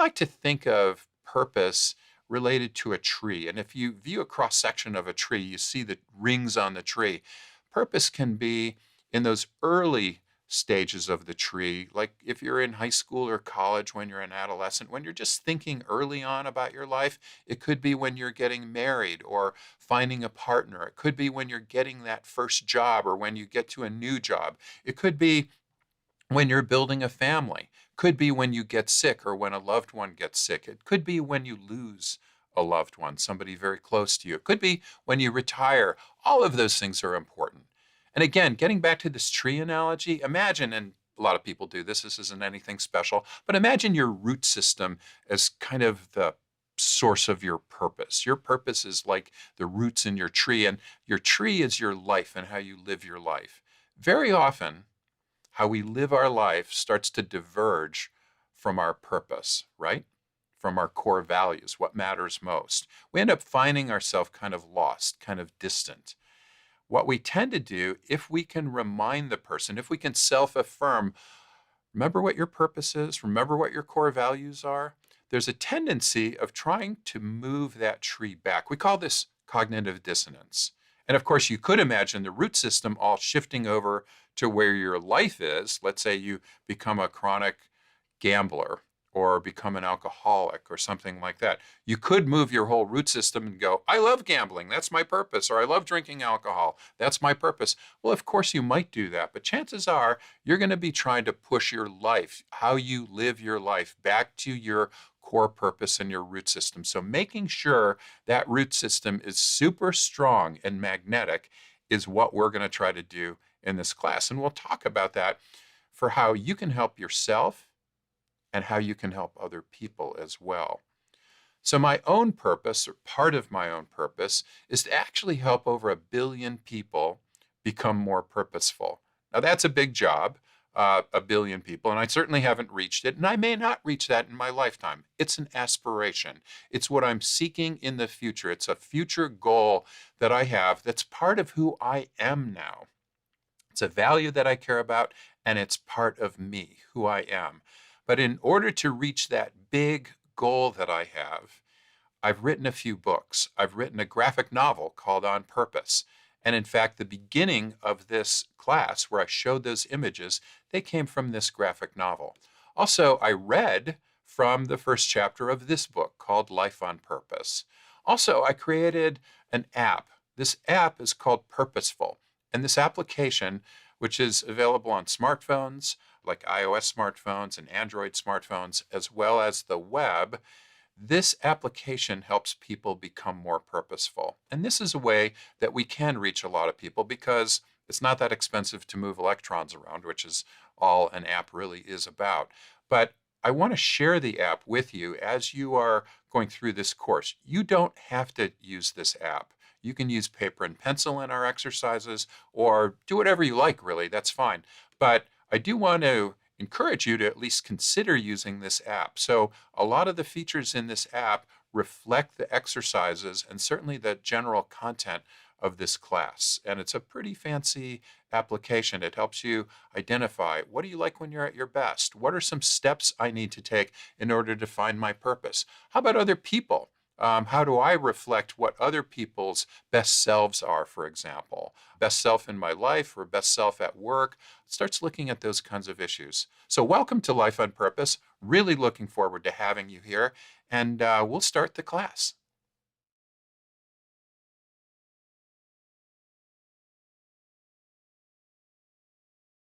like to think of purpose related to a tree. And if you view a cross section of a tree, you see the rings on the tree. Purpose can be in those early stages of the tree, like if you're in high school or college, when you're an adolescent, when you're just thinking early on about your life. It could be when you're getting married or finding a partner. It could be when you're getting that first job or when you get to a new job. It could be when you're building a family. Could be when you get sick or when a loved one gets sick. It could be when you lose a loved one, somebody very close to you. It could be when you retire. All of those things are important. And again, getting back to this tree analogy, imagine, and a lot of people do this isn't anything special, but imagine your root system as kind of the source of your purpose. Your purpose is like the roots in your tree, and your tree is your life and how you live your life. Very often, how we live our life starts to diverge from our purpose, right? From our core values, what matters most. We end up finding ourselves kind of lost, kind of distant. What we tend to do, if we can remind the person, if we can self-affirm, remember what your purpose is, remember what your core values are, there's a tendency of trying to move that tree back. We call this cognitive dissonance. And of course, you could imagine the root system all shifting over to where your life is. Let's say you become a chronic gambler or become an alcoholic or something like that. You could move your whole root system and go, I love gambling, that's my purpose, or I love drinking alcohol, that's my purpose. Well, of course you might do that, but chances are you're going to be trying to push your life, how you live your life, back to your core purpose and your root system. So making sure that root system is super strong and magnetic is what we're going to try to do in this class. And we'll talk about that for how you can help yourself and how you can help other people as well. So my own purpose, or part of my own purpose, is to actually help over 1 billion people become more purposeful. Now that's a big job, 1 billion people, and I certainly haven't reached it, and I may not reach that in my lifetime. It's an aspiration. It's what I'm seeking in the future. It's a future goal that I have that's part of who I am now. It's a value that I care about, and it's part of me, who I am. But in order to reach that big goal that I have, I've written a few books. I've written a graphic novel called On Purpose. And in fact, the beginning of this class where I showed those images, they came from this graphic novel. Also, I read from the first chapter of this book called Life on Purpose. Also, I created an app. This app is called Purposeful. And this application, which is available on smartphones, like iOS smartphones and Android smartphones, as well as the web, this application helps people become more purposeful. And this is a way that we can reach a lot of people because it's not that expensive to move electrons around, which is all an app really is about. But I want to share the app with you as you are going through this course. You don't have to use this app. You can use paper and pencil in our exercises or do whatever you like, really, that's fine. But I do want to encourage you to at least consider using this app. So a lot of the features in this app reflect the exercises and certainly the general content of this class. And it's a pretty fancy application. It helps you identify, what do you like when you're at your best? What are some steps I need to take in order to find my purpose? How about other people? How do I reflect what other people's best selves are, for example? Best self in my life or best self at work? It starts looking at those kinds of issues. So welcome to Life on Purpose. Really looking forward to having you here. And we'll start the class.